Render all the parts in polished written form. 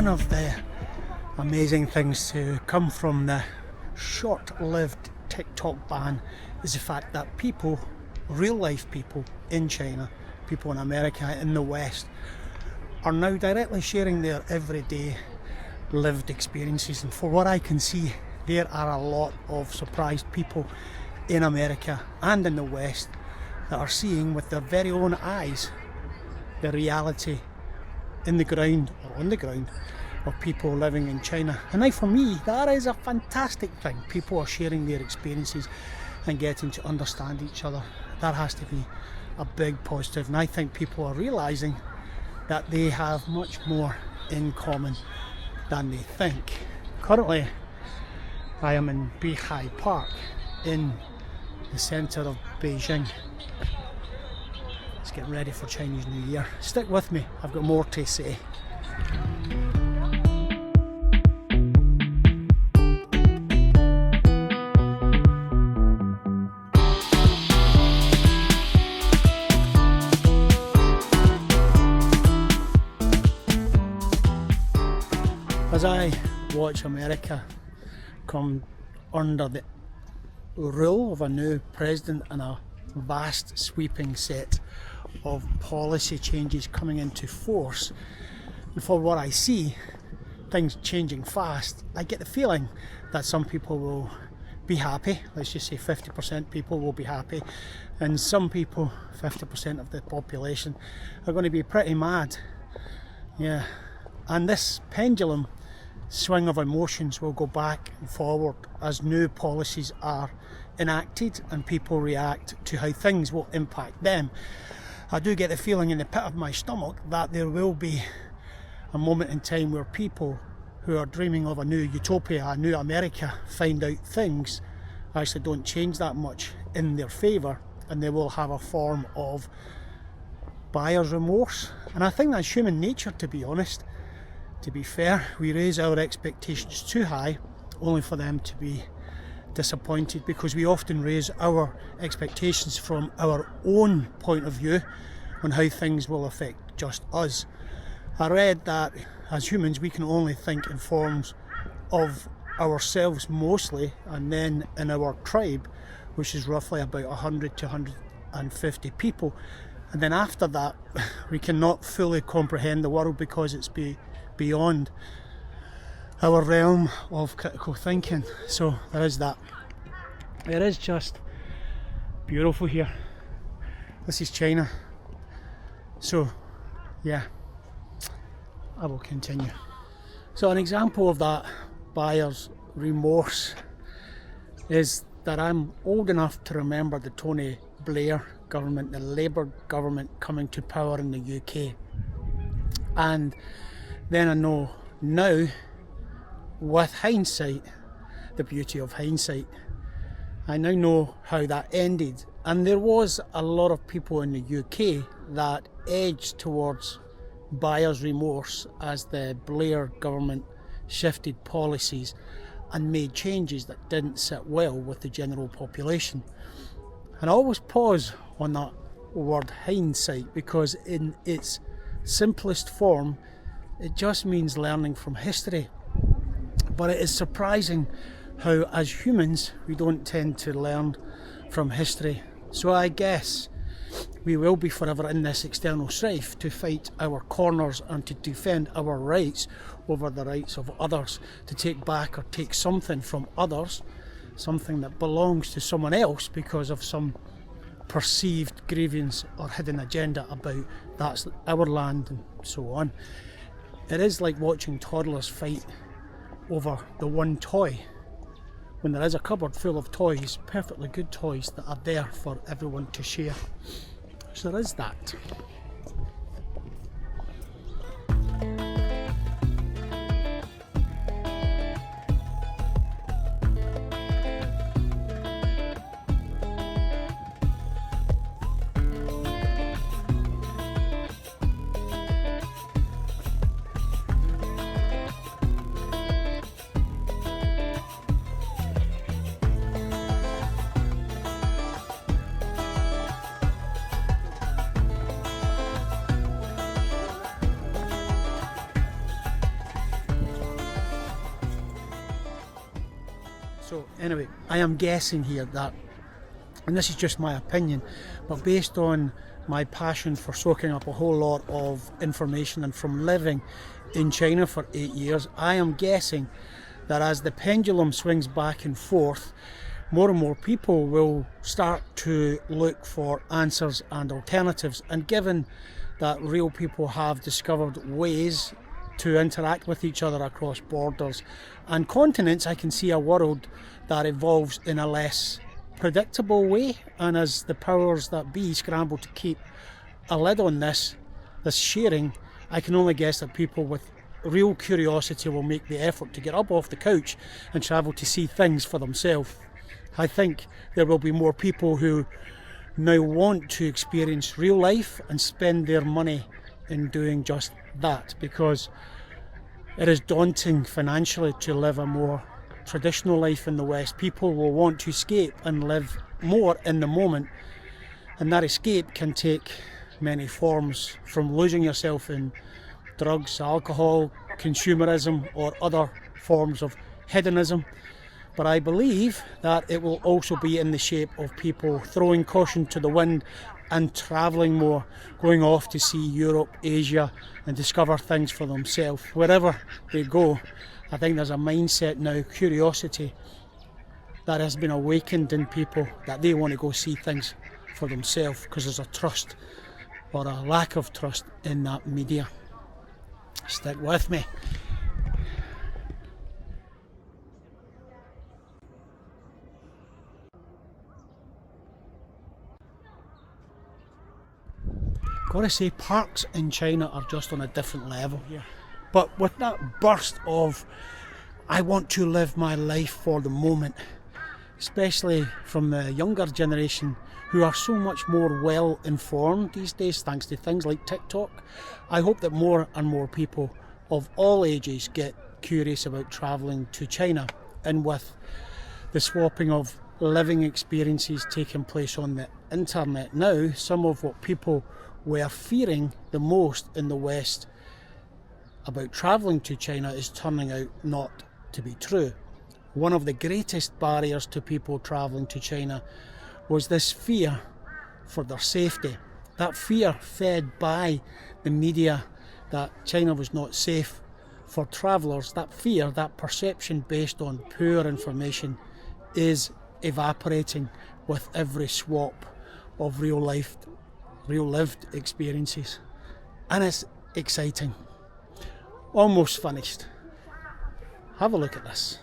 of the amazing things to come from the short-lived TikTok ban is the fact that people, real life people in China, people in America, in the West, are now directly sharing their everyday lived experiences. And for what I can see, there are a lot of surprised people in America and in the West that are seeing with their very own eyes the reality in the ground or on the ground of people living in China. And now for me, that is a fantastic thing. People are sharing their experiences and getting to understand each other. That has to be a big positive, and I think people are realising that they have much more in common than they think. Currently, I am in Beijing Park in the centre of Beijing. It's getting ready for Chinese New Year. Stick with me, I've got more to say. As I watch America come under the rule of a new president and a vast sweeping set of policy changes coming into force, and for what I see, things changing fast, I get the feeling that some people will be happy. Let's just say 50% people will be happy, and some people, 50% of the population, are going to be pretty mad. Yeah, and this pendulum swing of emotions will go back and forward as new policies are enacted and people react to how things will impact them. I do get the feeling in the pit of my stomach that there will be a moment in time where people who are dreaming of a new utopia, a new America, find out things actually don't change that much in their favour, and they will have a form of buyer's remorse. And I think that's human nature, to be honest. To be fair, we raise our expectations too high only for them to be disappointed, because we often raise our expectations from our own point of view on how things will affect just us. I read that as humans we can only think in forms of ourselves mostly, and then in our tribe, which is roughly about 100 to 150 people, and then after that we cannot fully comprehend the world because it's beyond our realm of critical thinking. So there is that. It is just beautiful here. This is China. So yeah, I will continue. So an example of that buyer's remorse is that I'm old enough to remember the Tony Blair government, the Labour government, coming to power in the UK. And then I know now, with hindsight, the beauty of hindsight, I now know how that ended. And there was a lot of people in the UK that edged towards buyer's remorse as the Blair government shifted policies and made changes that didn't sit well with the general population. And I always pause on that word hindsight, because in its simplest form it just means learning from history. But it is surprising how as humans we don't tend to learn from history. So I guess we will be forever in this external strife to fight our corners and to defend our rights over the rights of others, to take back or take something from others, something that belongs to someone else because of some perceived grievance or hidden agenda about that's our land and so on. It is like watching toddlers fight over the one toy, when there is a cupboard full of toys, perfectly good toys that are there for everyone to share. So there is that. So anyway, I am guessing here that, and this is just my opinion, but based on my passion for soaking up a whole lot of information and from living in China for 8 years, I am guessing that as the pendulum swings back and forth, more and more people will start to look for answers and alternatives. And given that real people have discovered ways to interact with each other across borders and continents, I can see a world that evolves in a less predictable way. And as the powers that be scramble to keep a lid on this sharing, I can only guess that people with real curiosity will make the effort to get up off the couch and travel to see things for themselves. I think there will be more people who now want to experience real life and spend their money in doing just that, because it is daunting financially to live a more traditional life in the West. People will want to escape and live more in the moment, and that escape can take many forms, from losing yourself in drugs, alcohol, consumerism, or other forms of hedonism. But I believe that it will also be in the shape of people throwing caution to the wind and travelling more, going off to see Europe, Asia, and discover things for themselves. Wherever they go, I think there's a mindset now, curiosity, that has been awakened in people, that they want to go see things for themselves, because there's a trust or a lack of trust in that media. Stick with me. Gotta say, parks in China are just on a different level here. But with that burst of, I want to live my life for the moment, especially from the younger generation who are so much more well informed these days thanks to things like TikTok, I hope that more and more people of all ages get curious about travelling to China. And with the swapping of living experiences taking place on the internet now, some of what people were fearing the most in the West about travelling to China is turning out not to be true. One of the greatest barriers to people travelling to China was this fear for their safety. That fear fed by the media that China was not safe for travellers, that fear, that perception based on poor information, is evaporating with every swap of real lived experiences. And it's exciting. Almost finished. Have a look at this.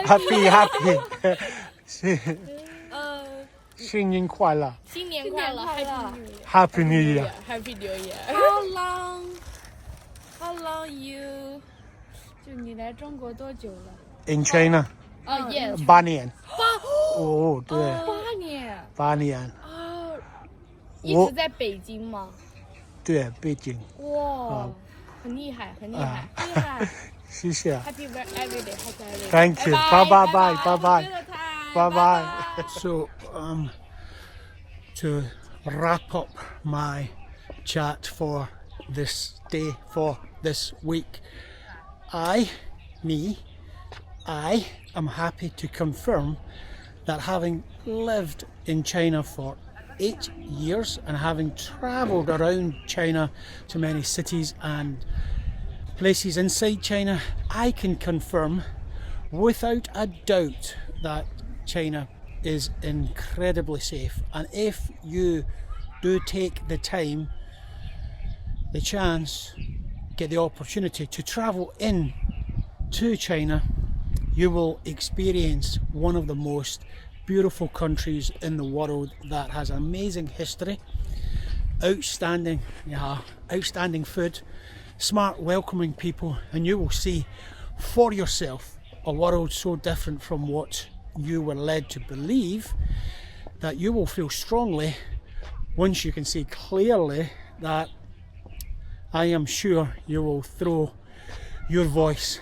Happy 新年快乐 Happy New Year How long you 就你来中国多久了 In China yes 8年哦对8年8年一直在北京吗对北京哇很厉害谢谢 Happy everyday Thank you bye bye So to wrap up my chat for this day, for this week, me I am happy to confirm that having lived in China for 8 years and having travelled around China to many cities and places inside China, I can confirm without a doubt that China is incredibly safe. And if you do take the time, the chance, get the opportunity to travel in to China, you will experience one of the most beautiful countries in the world that has amazing history, outstanding food, smart, welcoming people, and you will see for yourself a world so different from what you were led to believe that you will feel strongly once you can see clearly that I am sure you will throw your voice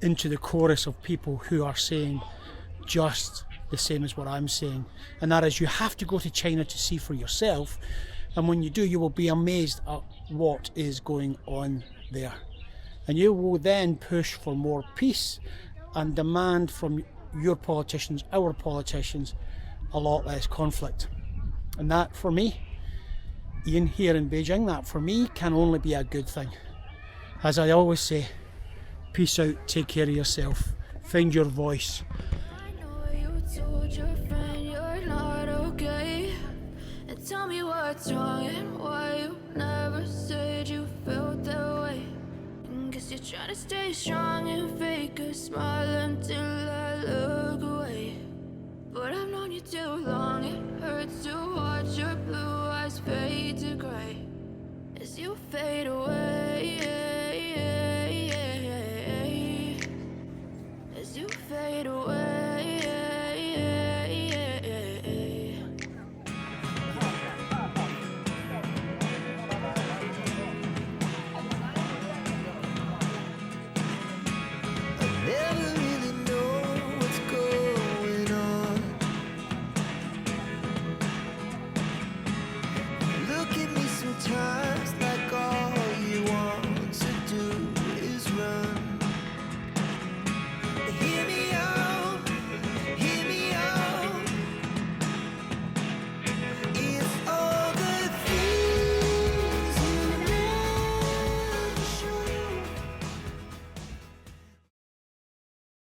into the chorus of people who are saying just the same as what I'm saying, and that is you have to go to China to see for yourself, and when you do you will be amazed at what is going on there, and you will then push for more peace and demand from your politicians, our politicians, a lot less conflict. And that for me, Ian here in Beijing, that for me can only be a good thing. As I always say, peace out, take care of yourself, find your voice. I know you told your friend you're not okay. And tell me what's wrong and why you never said you felt that way. And guess you're trying to stay strong and fake a smile until I look away. But I've known you too long, it hurts to watch your blue eyes fade to gray as you fade away.